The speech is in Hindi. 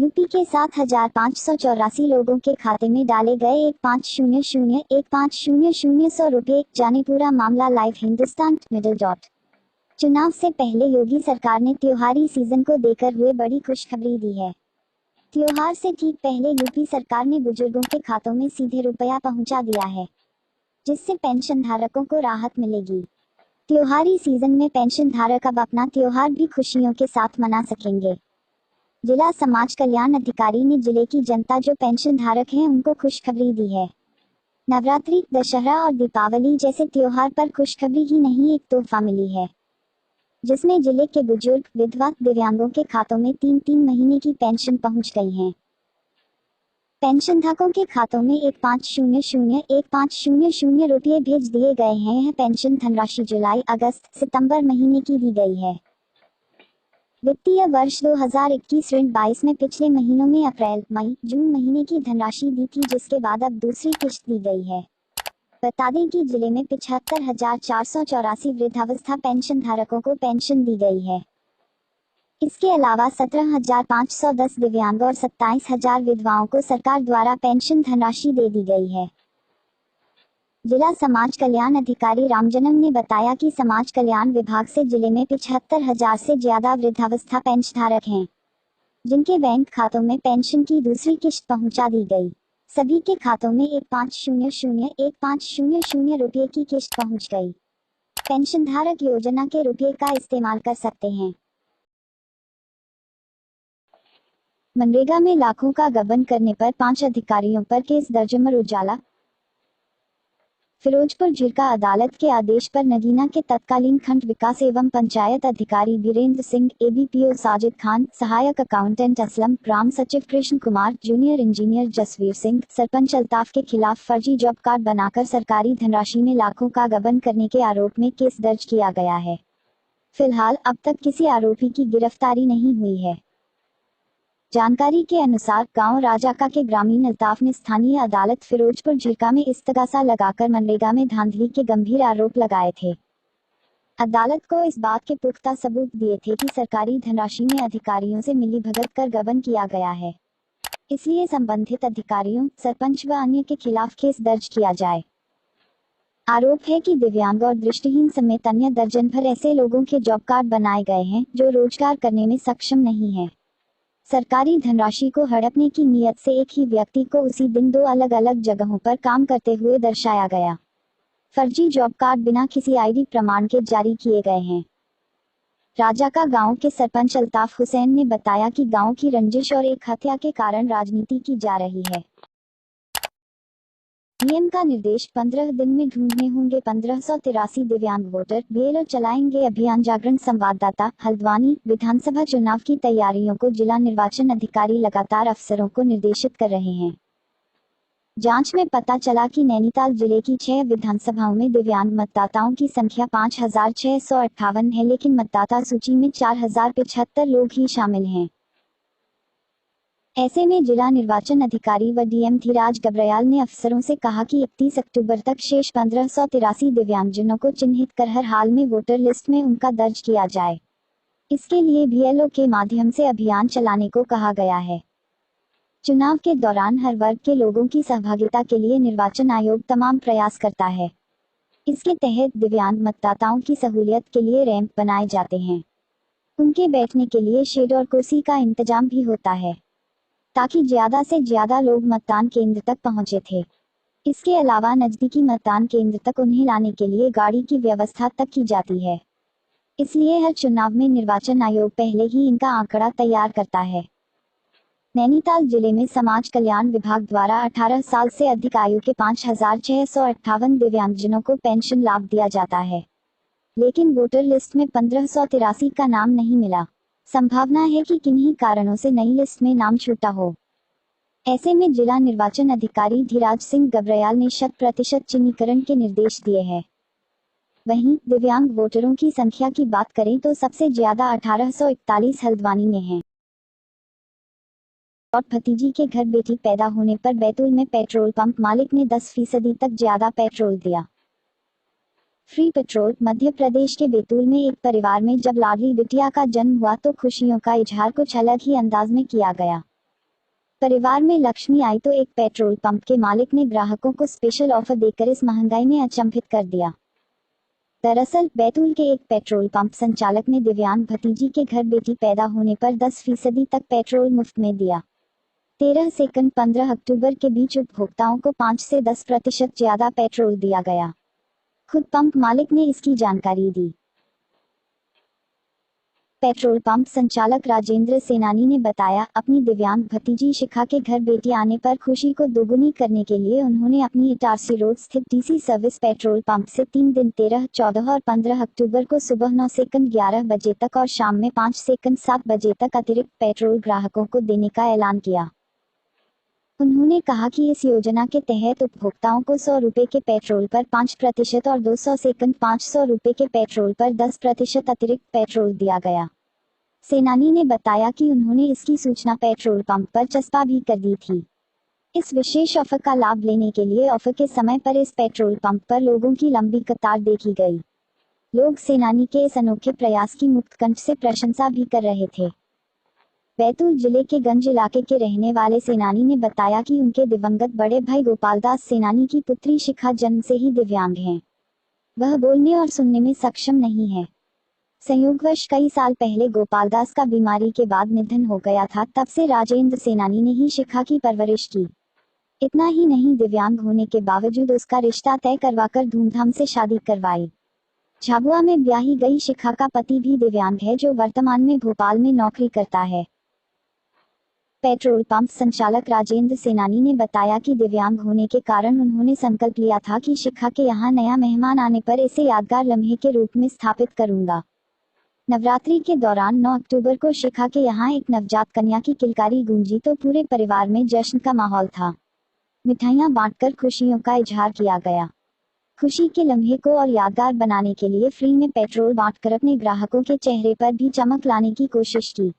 यूपी के 7,584 लोगों के खाते में डाले गए 1500 रुपए। जाने पूरा मामला। Live Hindustan middle dot. चुनाव से पहले योगी सरकार ने त्योहारी सीजन को देकर हुए बड़ी खुशखबरी दी है। त्योहार से ठीक पहले यूपी सरकार ने बुजुर्गों के खातों में सीधे रुपया पहुंचा दिया है, जिससे पेंशन धारकों को राहत मिलेगी। त्योहारी सीजन में पेंशन धारक अब अपना त्योहार भी खुशियों के साथ मना सकेंगे। जिला समाज कल्याण अधिकारी ने जिले की जनता जो पेंशन धारक हैं उनको खुशखबरी दी है। नवरात्रि, दशहरा और दीपावली जैसे त्योहार पर खुशखबरी ही नहीं, एक तोहफा मिली है, जिसमें जिले के बुजुर्ग, विधवा, दिव्यांगों के खातों में 3-3 महीने की पेंशन पहुंच गई है। पेंशन धारकों के खातों में 1500 रुपये भेज दिए गए हैं। यह पेंशन धनराशि जुलाई, अगस्त, सितंबर महीने की दी गई है। वित्तीय वर्ष 2021-22 में पिछले महीनों में अप्रैल, मई, जून महीने की धनराशि दी थी, जिसके बाद अब दूसरी किश्त दी गई है। बता दें कि जिले में 75,484 वृद्धावस्था पेंशन धारकों को पेंशन दी गई है। इसके अलावा 17,510 दिव्यांग और 27,000 विधवाओं को सरकार द्वारा पेंशन धनराशि दे दी गई है। जिला समाज कल्याण अधिकारी रामजनम ने बताया कि समाज कल्याण विभाग से जिले में 75,000 से ज्यादा वृद्धावस्था पेंशन धारक हैं, जिनके बैंक खातों में पेंशन की दूसरी किश्त पहुंचा दी गई। सभी के खातों में 1500 रुपये की किश्त पहुंच गई। पेंशन धारक योजना के रुपये का इस्तेमाल कर सकते हैं। मनरेगा में लाखों का गबन करने पर 5 अधिकारियों पर केस दर्ज। अमर उजाला। फिरोजपुर झिरका अदालत के आदेश पर नगीना के तत्कालीन खंड विकास एवं पंचायत अधिकारी वीरेंद्र सिंह, एबीपीओ साजिद खान, सहायक अकाउंटेंट असलम, ग्राम सचिव कृष्ण कुमार, जूनियर इंजीनियर जसवीर सिंह, सरपंच अल्ताफ के खिलाफ फर्जी जॉब कार्ड बनाकर सरकारी धनराशि में लाखों का गबन करने के आरोप में केस दर्ज किया गया है। फिलहाल अब तक किसी आरोपी की गिरफ्तारी नहीं हुई है। जानकारी के अनुसार गांव राजाका के ग्रामीण अल्ताफ ने स्थानीय अदालत फिरोजपुर झिरका में इस्तगासा लगाकर मनरेगा में धांधली के गंभीर आरोप लगाए थे। अदालत को इस बात के पुख्ता सबूत दिए थे कि सरकारी धनराशि में अधिकारियों से मिलीभगत कर गबन किया गया है, इसलिए संबंधित अधिकारियों, सरपंच व अन्य के खिलाफ केस दर्ज किया जाए। आरोप है कि दिव्यांग और दृष्टिहीन समेत अन्य दर्जन भर ऐसे लोगों के जॉब कार्ड बनाए गए हैं जो रोजगार करने में सक्षम नहीं है। सरकारी धनराशि को हड़पने की नीयत से एक ही व्यक्ति को उसी दिन 2 अलग-अलग जगहों पर काम करते हुए दर्शाया गया। फर्जी जॉब कार्ड बिना किसी आईडी प्रमाण के जारी किए गए हैं। राजाका गांव के सरपंच अल्ताफ हुसैन ने बताया कि गांव की रंजिश और एक हत्या के कारण राजनीति की जा रही है। डीएम का निर्देश, 15 दिन में ढूंढने होंगे 1583 दिव्यांग वोटर। बीएलओ चलाएंगे अभियान। जागरण संवाददाता, हल्द्वानी। विधानसभा चुनाव की तैयारियों को जिला निर्वाचन अधिकारी लगातार अफसरों को निर्देशित कर रहे हैं। जांच में पता चला कि नैनीताल जिले की 6 विधानसभाओं में दिव्यांग मतदाताओं की संख्या 5,658 है, लेकिन मतदाता सूची में 4,075 लोग ही शामिल हैं। ऐसे में जिला निर्वाचन अधिकारी व डीएम धीराज गब्रयाल ने अफसरों से कहा कि 31 अक्टूबर तक शेष 1583 दिव्यांगजनों को चिन्हित कर हर हाल में वोटर लिस्ट में उनका दर्ज किया जाए। इसके लिए बीएलओ के माध्यम से अभियान चलाने को कहा गया है। चुनाव के दौरान हर वर्ग के लोगों की सहभागिता के लिए निर्वाचन आयोग तमाम प्रयास करता है। इसके तहत दिव्यांग मतदाताओं की सहूलियत के लिए रैंप बनाए जाते हैं। उनके बैठने के लिए शेड और कुर्सी का इंतजाम भी होता है, ताकि ज्यादा से ज्यादा लोग मतदान केंद्र तक पहुंचे थे। इसके अलावा नजदीकी मतदान केंद्र तक उन्हें लाने के लिए गाड़ी की व्यवस्था तक की जाती है। इसलिए हर चुनाव में निर्वाचन आयोग पहले ही इनका आंकड़ा तैयार करता है। नैनीताल जिले में समाज कल्याण विभाग द्वारा 18 साल से अधिक आयु के 5,658 दिव्यांगजनों को पेंशन लाभ दिया जाता है, लेकिन वोटर लिस्ट में 1583 का नाम नहीं मिला। संभावना है कि किन्हीं कारणों से नई लिस्ट में नाम छूटा हो। ऐसे में जिला निर्वाचन अधिकारी धीराज सिंह गब्रयाल ने 100% चिन्हीकरण के निर्देश दिए हैं। वहीं दिव्यांग वोटरों की संख्या की बात करें तो सबसे ज्यादा 1841 हल्द्वानी में है। और भतीजी के घर बेटी पैदा होने पर बैतूल में पेट्रोल पंप मालिक ने 10% तक ज्यादा पेट्रोल दिया। Free petrol. मध्य प्रदेश के बैतूल में एक परिवार में जब लाडली बिटिया का जन्म हुआ तो खुशियों का इजहार कुछ अलग ही अंदाज में किया गया। परिवार में लक्ष्मी आई तो एक पेट्रोल पंप के मालिक ने ग्राहकों को स्पेशल ऑफर देकर इस महंगाई में अचंभित कर दिया। दरअसल बैतूल के एक पेट्रोल पंप संचालक ने दिव्यांग भतीजी के घर बेटी पैदा होने पर 10% तक पेट्रोल मुफ्त में दिया। 13 से 15 अक्टूबर के बीच उपभोक्ताओं को 5 से 10% ज्यादा पेट्रोल दिया गया। खुद पंप मालिक ने इसकी जानकारी दी। पेट्रोल पंप संचालक राजेंद्र सेनानी ने बताया, अपनी दिव्यांग भतीजी शिखा के घर बेटी आने पर खुशी को दोगुनी करने के लिए उन्होंने अपनी इटारसी रोड स्थित डीसी सर्विस पेट्रोल पंप से 3 दिन 13, 14 और 15 अक्टूबर को सुबह 9 से 11 बजे तक और शाम में 5 से 7 बजे तक अतिरिक्त पेट्रोल ग्राहकों को देने का ऐलान किया। उन्होंने कहा कि इस योजना के तहत उपभोक्ताओं को 100 रुपये के पेट्रोल पर 5% और 200 से 500 रुपये के पेट्रोल पर 10% अतिरिक्त पेट्रोल दिया गया। सेनानी ने बताया कि उन्होंने इसकी सूचना पेट्रोल पंप पर चस्पा भी कर दी थी। इस विशेष ऑफर का लाभ लेने के लिए ऑफर के समय पर इस पेट्रोल पंप पर लोगों की लंबी कतार देखी गई। लोग सेनानी के इस अनोखे प्रयास की मुक्त कंठ से प्रशंसा भी कर रहे थे। बैतूल जिले के गंज इलाके के रहने वाले सेनानी ने बताया कि उनके दिवंगत बड़े भाई गोपालदास सेनानी की पुत्री शिखा जन्म से ही दिव्यांग हैं। वह बोलने और सुनने में सक्षम नहीं है। संयोगवश कई साल पहले गोपालदास का बीमारी के बाद निधन हो गया था। तब से राजेंद्र सेनानी ने ही शिखा की परवरिश की। इतना ही नहीं, दिव्यांग होने के बावजूद उसका रिश्ता तय करवाकर धूमधाम से शादी करवाई। झाबुआ में ब्याही गई शिखा का पति भी दिव्यांग है, जो वर्तमान में भोपाल में नौकरी करता है। पेट्रोल पंप संचालक राजेंद्र सेनानी ने बताया कि दिव्यांग होने के कारण उन्होंने संकल्प लिया था कि शिखा के यहाँ नया मेहमान आने पर इसे यादगार लम्हे के रूप में स्थापित करूंगा। नवरात्रि के दौरान 9 अक्टूबर को शिखा के यहाँ एक नवजात कन्या की किलकारी गूंजी तो पूरे परिवार में जश्न का माहौल था। मिठाइयाँ बांटकर खुशियों का इजहार किया गया। खुशी के लम्हे को और यादगार बनाने के लिए फ्री में पेट्रोल बांटकर अपने ग्राहकों के चेहरे पर भी चमक लाने की कोशिश की।